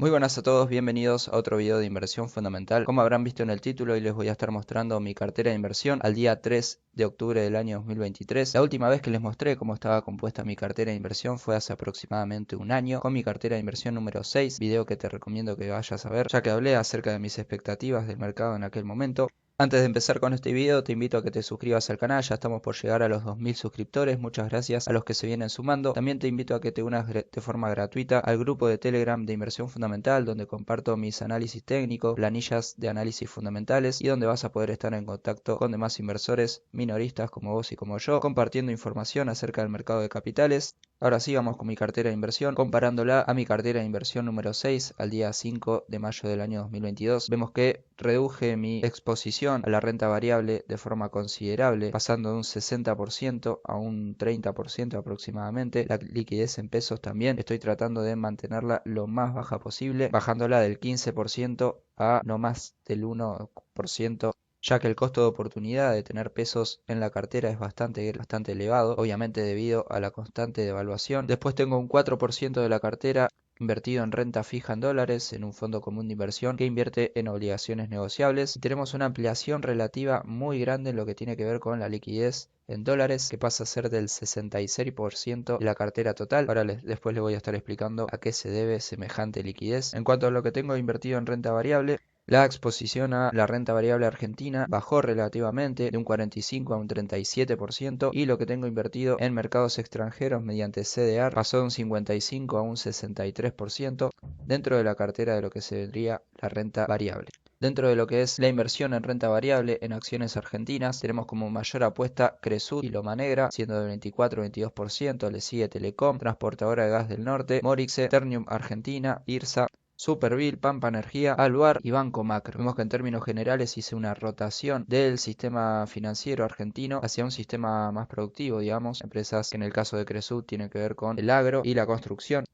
Muy buenas a todos, bienvenidos a otro video de inversión fundamental. Como habrán visto en el título, hoy les voy a estar mostrando mi cartera de inversión al día 3 de octubre del año 2023. La última vez que les mostré cómo estaba compuesta mi cartera de inversión fue hace aproximadamente un año, con mi cartera de inversión número 6, video que te recomiendo que vayas a ver, ya que hablé acerca de mis expectativas del mercado en aquel momento. Antes de empezar con este video, te invito a que te suscribas al canal, ya estamos por llegar a los 2000 suscriptores, muchas gracias a los que se vienen sumando. También te invito a que te unas de forma gratuita al grupo de Telegram de Inversión Fundamental, donde comparto mis análisis técnicos, planillas de análisis fundamentales y donde vas a poder estar en contacto con demás inversores minoristas como vos y como yo, compartiendo información acerca del mercado de capitales. Ahora sí, vamos con mi cartera de inversión, comparándola a mi cartera de inversión número 6 al día 5 de mayo del año 2022. Vemos que reduje mi exposición a la renta variable de forma considerable, pasando de un 60% a un 30% aproximadamente. La liquidez en pesos también estoy tratando de mantenerla lo más baja posible, bajándola del 15% a no más del 1%, ya que el costo de oportunidad de tener pesos en la cartera es bastante elevado, obviamente debido a la constante devaluación. Después tengo un 4% de la cartera invertido en renta fija en dólares, en un fondo común de inversión que invierte en obligaciones negociables. Y tenemos una ampliación relativa muy grande en lo que tiene que ver con la liquidez en dólares, que pasa a ser del 66% de la cartera total. Ahora después les voy a estar explicando a qué se debe semejante liquidez. En cuanto a lo que tengo invertido en renta variable, la exposición a la renta variable argentina bajó relativamente de un 45 a un 37% y lo que tengo invertido en mercados extranjeros mediante CDR pasó de un 55 a un 63% dentro de la cartera de lo que se vendría la renta variable. Dentro de lo que es la inversión en renta variable en acciones argentinas, tenemos como mayor apuesta Cresut y Loma Negra, siendo del 24-22%, le sigue Telecom, Transportadora de Gas del Norte, Morixe, Ternium Argentina, IRSA, Superville, Pampa Energía, Aluar y Banco Macro. Vemos que en términos generales hice una rotación del sistema financiero argentino hacia un sistema más productivo, digamos, empresas que en el caso de Cresut tienen que ver con el agro y la construcción.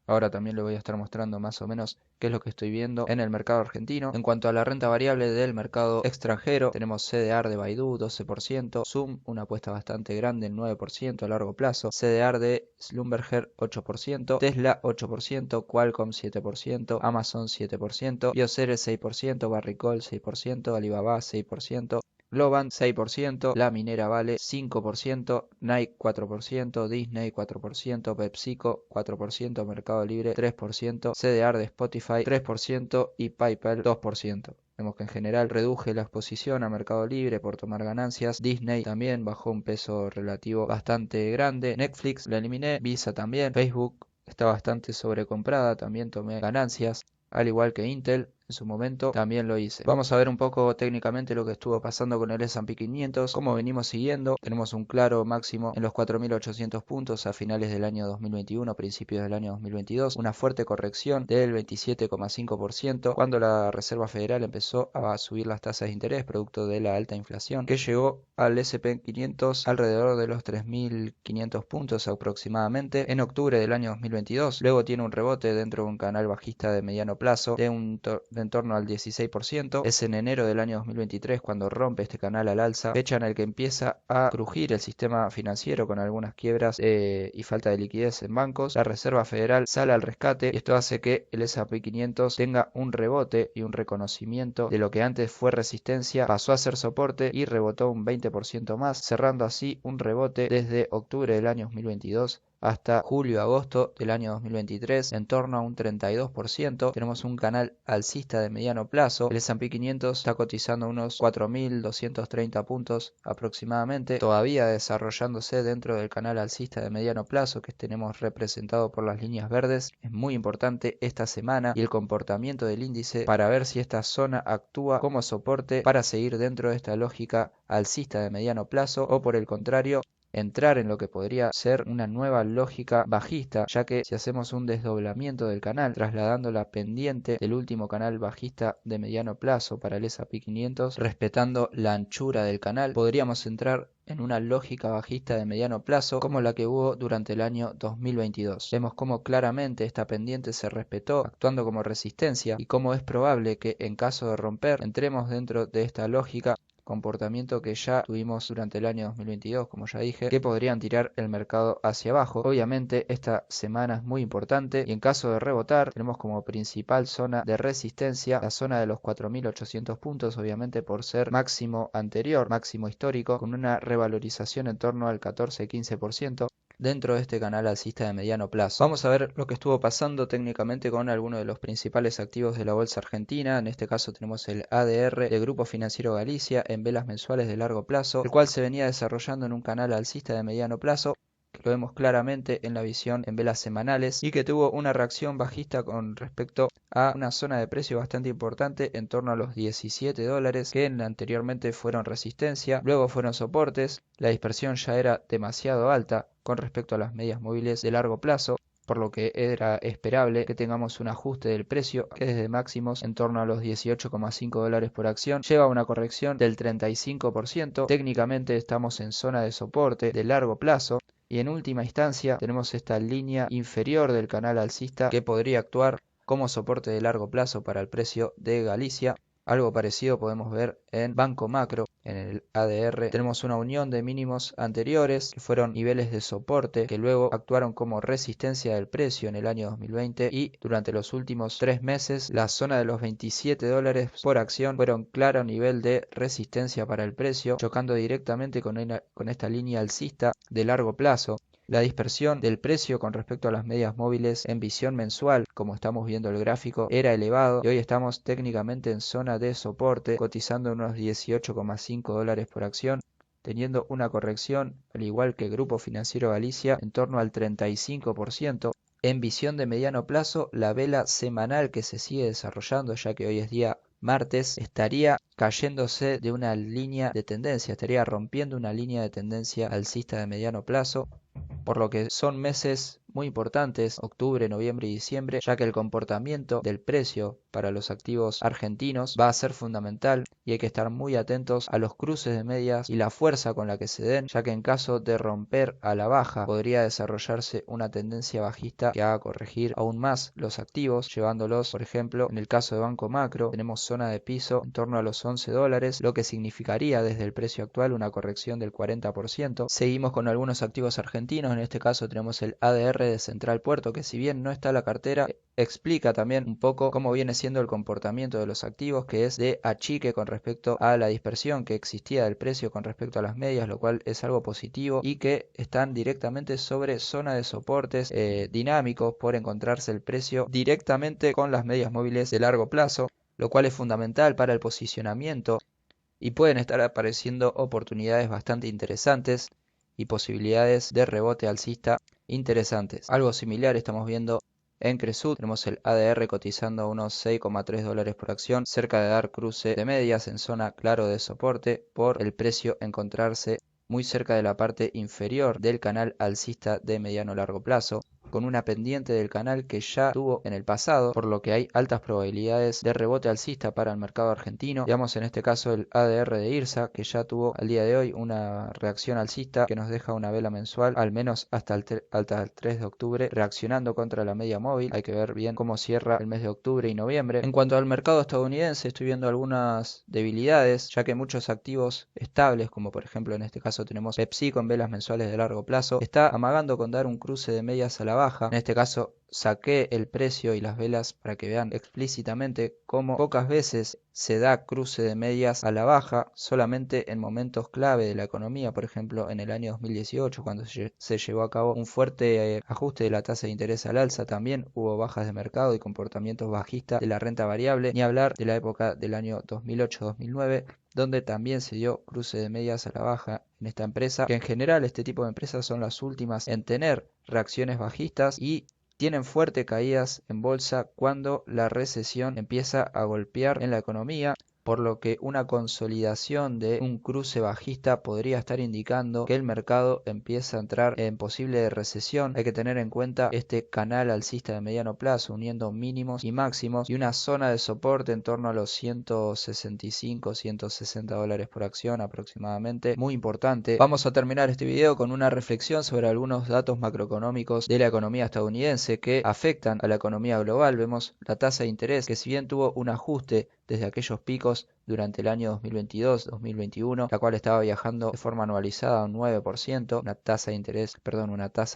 Ahora también le voy a estar mostrando más o menos qué es lo que estoy viendo en el mercado argentino. En cuanto a la renta variable del mercado extranjero, tenemos CDR de Baidu 12%, Zoom una apuesta bastante grande, el 9% a largo plazo, CDR de Schlumberger 8%, Tesla 8%, Qualcomm 7%, Amazon 7%, Bioceres 6%, Barrickol 6%, Alibaba 6%, Globant 6%, La Minera Vale 5%, Nike 4%, Disney 4%, PepsiCo 4%, Mercado Libre 3%, CDR de Spotify 3% y PayPal 2%. Vemos que en general reduje la exposición a Mercado Libre por tomar ganancias. Disney también bajó un peso relativo bastante grande. Netflix la eliminé. Visa también. Facebook está bastante sobrecomprada. También tomé ganancias. Al igual que Intel, en su momento también lo hice. Vamos a ver un poco técnicamente lo que estuvo pasando con el S&P 500. Como venimos siguiendo, tenemos un claro máximo en los 4.800 puntos a finales del año 2021, principios del año 2022. Una fuerte corrección del 27,5% cuando la Reserva Federal empezó a subir las tasas de interés producto de la alta inflación, que llegó al S&P 500 alrededor de los 3.500 puntos aproximadamente en octubre del año 2022. Luego tiene un rebote dentro de un canal bajista de mediano plazo de en torno al 16%. Es en enero del año 2023 cuando rompe este canal al alza, fecha en el que empieza a crujir el sistema financiero con algunas quiebras y falta de liquidez en bancos. La Reserva Federal sale al rescate y esto hace que el S&P 500 tenga un rebote y un reconocimiento de lo que antes fue resistencia, pasó a ser soporte y rebotó un 20% más, cerrando así un rebote desde octubre del año 2022 hasta julio-agosto del año 2023 en torno a un 32%. Tenemos un canal alcista de mediano plazo. El S&P 500 está cotizando unos 4.230 puntos aproximadamente, todavía desarrollándose dentro del canal alcista de mediano plazo que tenemos representado por las líneas verdes. Es muy importante esta semana y el comportamiento del índice para ver si esta zona actúa como soporte para seguir dentro de esta lógica alcista de mediano plazo o por el contrario entrar en lo que podría ser una nueva lógica bajista, ya que si hacemos un desdoblamiento del canal, trasladando la pendiente del último canal bajista de mediano plazo para el S&P 500, respetando la anchura del canal, podríamos entrar en una lógica bajista de mediano plazo como la que hubo durante el año 2022. Vemos cómo claramente esta pendiente se respetó actuando como resistencia y cómo es probable que en caso de romper entremos dentro de esta lógica comportamiento que ya tuvimos durante el año 2022, como ya dije, que podrían tirar el mercado hacia abajo. Obviamente esta semana es muy importante y en caso de rebotar tenemos como principal zona de resistencia la zona de los 4.800 puntos, obviamente por ser máximo anterior, máximo histórico, con una revalorización en torno al 14-15% dentro de este canal alcista de mediano plazo. Vamos a ver lo que estuvo pasando técnicamente con algunos de los principales activos de la bolsa argentina. En este caso tenemos el ADR del Grupo Financiero Galicia en velas mensuales de largo plazo, el cual se venía desarrollando en un canal alcista de mediano plazo. Lo vemos claramente en la visión en velas semanales y que tuvo una reacción bajista con respecto a una zona de precio bastante importante en torno a los 17 dólares que anteriormente fueron resistencia, luego fueron soportes. La dispersión ya era demasiado alta con respecto a las medias móviles de largo plazo, por lo que era esperable que tengamos un ajuste del precio que desde máximos en torno a los 18,5 dólares por acción lleva una corrección del 35%. Técnicamente estamos en zona de soporte de largo plazo. Y en última instancia tenemos esta línea inferior del canal alcista que podría actuar como soporte de largo plazo para el precio de Galicia. Algo parecido podemos ver en Banco Macro, en el ADR. Tenemos una unión de mínimos anteriores que fueron niveles de soporte que luego actuaron como resistencia del precio en el año 2020 y durante los últimos 3 meses la zona de los 27 dólares por acción fueron claro nivel de resistencia para el precio, chocando directamente con esta línea alcista de largo plazo. La dispersión del precio con respecto a las medias móviles en visión mensual, como estamos viendo el gráfico, era elevado y hoy estamos técnicamente en zona de soporte, cotizando unos 18,5 dólares por acción, teniendo una corrección, al igual que Grupo Financiero Galicia, en torno al 35%. En visión de mediano plazo, la vela semanal que se sigue desarrollando, ya que hoy es día martes, estaría cayéndose de una línea de tendencia, estaría rompiendo una línea de tendencia alcista de mediano plazo, por lo que son meses muy importantes, octubre, noviembre y diciembre, ya que el comportamiento del precio para los activos argentinos va a ser fundamental y hay que estar muy atentos a los cruces de medias y la fuerza con la que se den, ya que en caso de romper a la baja podría desarrollarse una tendencia bajista que haga corregir aún más los activos, llevándolos, por ejemplo, en el caso de Banco Macro, tenemos zona de piso en torno a los 11 dólares, lo que significaría desde el precio actual una corrección del 40%. Seguimos con algunos activos argentinos, en este caso tenemos el ADR de Central Puerto, que si bien no está en la cartera, explica también un poco cómo viene siendo el comportamiento de los activos, que es de achique con respecto a la dispersión que existía del precio con respecto a las medias, lo cual es algo positivo y que están directamente sobre zona de soportes dinámicos por encontrarse el precio directamente con las medias móviles de largo plazo, lo cual es fundamental para el posicionamiento y pueden estar apareciendo oportunidades bastante interesantes y posibilidades de rebote alcista interesantes. Algo similar estamos viendo en Cresud. Tenemos el ADR cotizando a unos 6,3 dólares por acción, cerca de dar cruce de medias en zona claro de soporte por el precio encontrarse muy cerca de la parte inferior del canal alcista de mediano largo plazo, con una pendiente del canal que ya tuvo en el pasado, por lo que hay altas probabilidades de rebote alcista para el mercado argentino. Veamos en este caso el ADR de IRSA, que ya tuvo al día de hoy una reacción alcista que nos deja una vela mensual, al menos hasta el 3 de octubre, reaccionando contra la media móvil. Hay que ver bien cómo cierra el mes de octubre y noviembre. En cuanto al mercado estadounidense, estoy viendo algunas debilidades, ya que muchos activos estables, como por ejemplo en este caso tenemos PepsiCo en velas mensuales de largo plazo, está amagando con dar un cruce de medias a la baja. En este caso saqué el precio y las velas para que vean explícitamente cómo pocas veces se da cruce de medias a la baja, solamente en momentos clave de la economía, por ejemplo en el año 2018 cuando se llevó a cabo un fuerte ajuste de la tasa de interés al alza, también hubo bajas de mercado y comportamientos bajistas de la renta variable, ni hablar de la época del año 2008-2009, donde también se dio cruce de medias a la baja en esta empresa, que en general este tipo de empresas son las últimas en tener reacciones bajistas y tienen fuertes caídas en bolsa cuando la recesión empieza a golpear en la economía, por lo que una consolidación de un cruce bajista podría estar indicando que el mercado empieza a entrar en posible recesión. Hay que tener en cuenta este canal alcista de mediano plazo, uniendo mínimos y máximos y una zona de soporte en torno a los 165-160 dólares por acción aproximadamente, muy importante. Vamos a terminar este video con una reflexión sobre algunos datos macroeconómicos de la economía estadounidense que afectan a la economía global. Vemos la tasa de interés, que si bien tuvo un ajuste desde aquellos picos durante el año 2022-2021, la cual estaba viajando de forma anualizada a un 9%, una tasa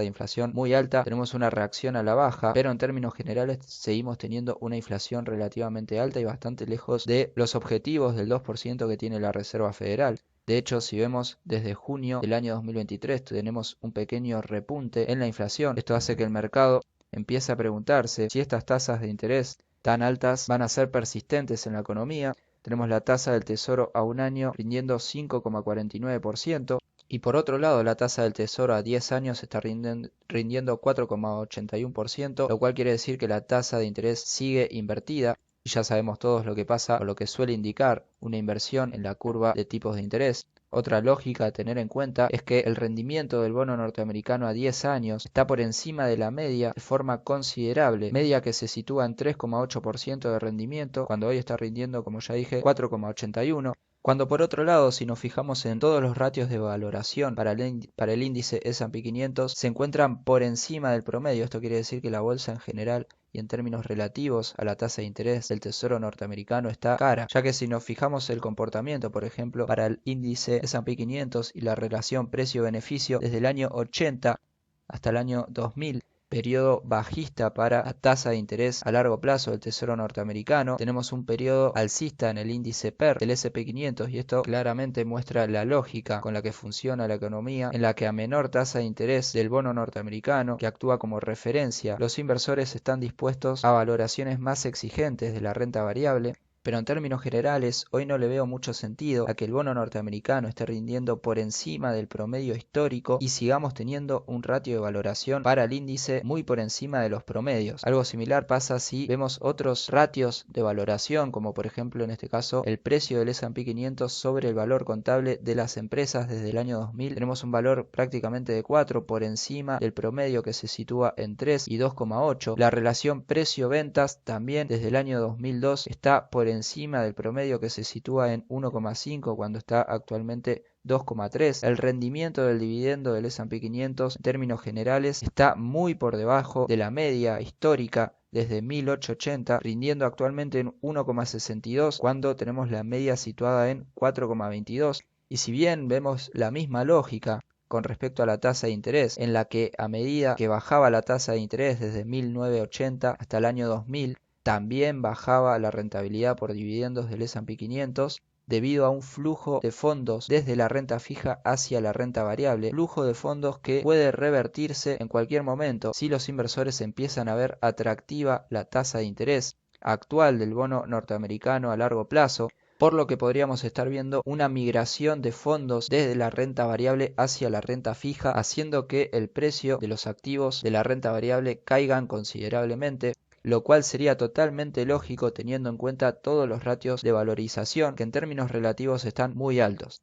de inflación muy alta. Tenemos una reacción a la baja, pero en términos generales seguimos teniendo una inflación relativamente alta y bastante lejos de los objetivos del 2% que tiene la Reserva Federal. De hecho, si vemos desde junio del año 2023, tenemos un pequeño repunte en la inflación. Esto hace que el mercado empiece a preguntarse si estas tasas de interés tan altas van a ser persistentes en la economía. Tenemos la tasa del tesoro a un año rindiendo 5,49%. Y por otro lado, la tasa del tesoro a 10 años está rindiendo 4,81%, lo cual quiere decir que la tasa de interés sigue invertida. Y ya sabemos todos lo que pasa o lo que suele indicar una inversión en la curva de tipos de interés. Otra lógica a tener en cuenta es que el rendimiento del bono norteamericano a 10 años está por encima de la media de forma considerable, media que se sitúa en 3,8% de rendimiento, cuando hoy está rindiendo, como ya dije, 4,81%. Cuando por otro lado, si nos fijamos en todos los ratios de valoración para el índice S&P 500, se encuentran por encima del promedio. Esto quiere decir que la bolsa en general y en términos relativos a la tasa de interés del tesoro norteamericano está cara, ya que si nos fijamos el comportamiento, por ejemplo, para el índice S&P 500 y la relación precio-beneficio desde el año 80 hasta el año 2000, periodo bajista para la tasa de interés a largo plazo del tesoro norteamericano, tenemos un periodo alcista en el índice PER del S&P 500 y esto claramente muestra la lógica con la que funciona la economía, en la que a menor tasa de interés del bono norteamericano, que actúa como referencia, los inversores están dispuestos a valoraciones más exigentes de la renta variable. Pero en términos generales, hoy no le veo mucho sentido a que el bono norteamericano esté rindiendo por encima del promedio histórico y sigamos teniendo un ratio de valoración para el índice muy por encima de los promedios. Algo similar pasa si vemos otros ratios de valoración, como por ejemplo en este caso el precio del S&P 500 sobre el valor contable de las empresas desde el año 2000. Tenemos un valor prácticamente de 4 por encima del promedio que se sitúa en 3 y 2,8. La relación precio-ventas también desde el año 2002 está por encima del promedio que se sitúa en 1,5 cuando está actualmente 2,3. El rendimiento del dividendo del S&P 500 en términos generales está muy por debajo de la media histórica desde 1880, rindiendo actualmente en 1,62 cuando tenemos la media situada en 4,22. Y si bien vemos la misma lógica con respecto a la tasa de interés, en la que a medida que bajaba la tasa de interés desde 1980 hasta el año 2000, también bajaba la rentabilidad por dividendos del S&P 500 debido a un flujo de fondos desde la renta fija hacia la renta variable, flujo de fondos que puede revertirse en cualquier momento si los inversores empiezan a ver atractiva la tasa de interés actual del bono norteamericano a largo plazo, por lo que podríamos estar viendo una migración de fondos desde la renta variable hacia la renta fija, haciendo que el precio de los activos de la renta variable caigan considerablemente, lo cual sería totalmente lógico teniendo en cuenta todos los ratios de valorización que en términos relativos están muy altos.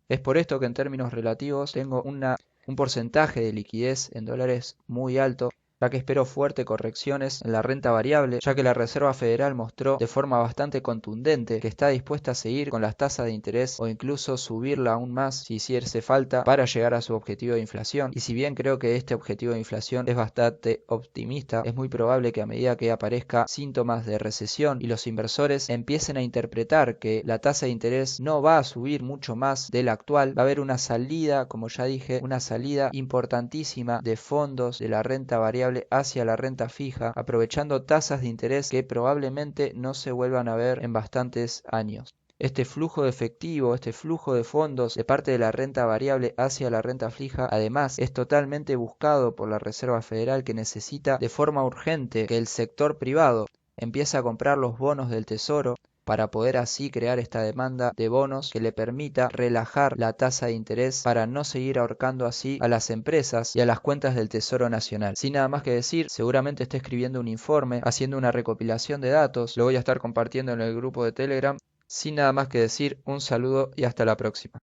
Es por esto que en términos relativos tengo un porcentaje de liquidez en dólares muy alto, ya que espero fuertes correcciones en la renta variable, ya que la Reserva Federal mostró de forma bastante contundente que está dispuesta a seguir con las tasas de interés o incluso subirla aún más si hiciese falta para llegar a su objetivo de inflación. Y si bien creo que este objetivo de inflación es bastante optimista, es muy probable que a medida que aparezca síntomas de recesión y los inversores empiecen a interpretar que la tasa de interés no va a subir mucho más de la actual, va a haber una salida, como ya dije, una salida importantísima de fondos de la renta variable hacia la renta fija, aprovechando tasas de interés que probablemente no se vuelvan a ver en bastantes años. Este flujo de efectivo, este flujo de fondos de parte de la renta variable hacia la renta fija, además es totalmente buscado por la Reserva Federal, que necesita de forma urgente que el sector privado empiece a comprar los bonos del tesoro para poder así crear esta demanda de bonos que le permita relajar la tasa de interés para no seguir ahorcando así a las empresas y a las cuentas del Tesoro Nacional. Sin nada más que decir, seguramente esté escribiendo un informe, haciendo una recopilación de datos, lo voy a estar compartiendo en el grupo de Telegram. Sin nada más que decir, un saludo y hasta la próxima.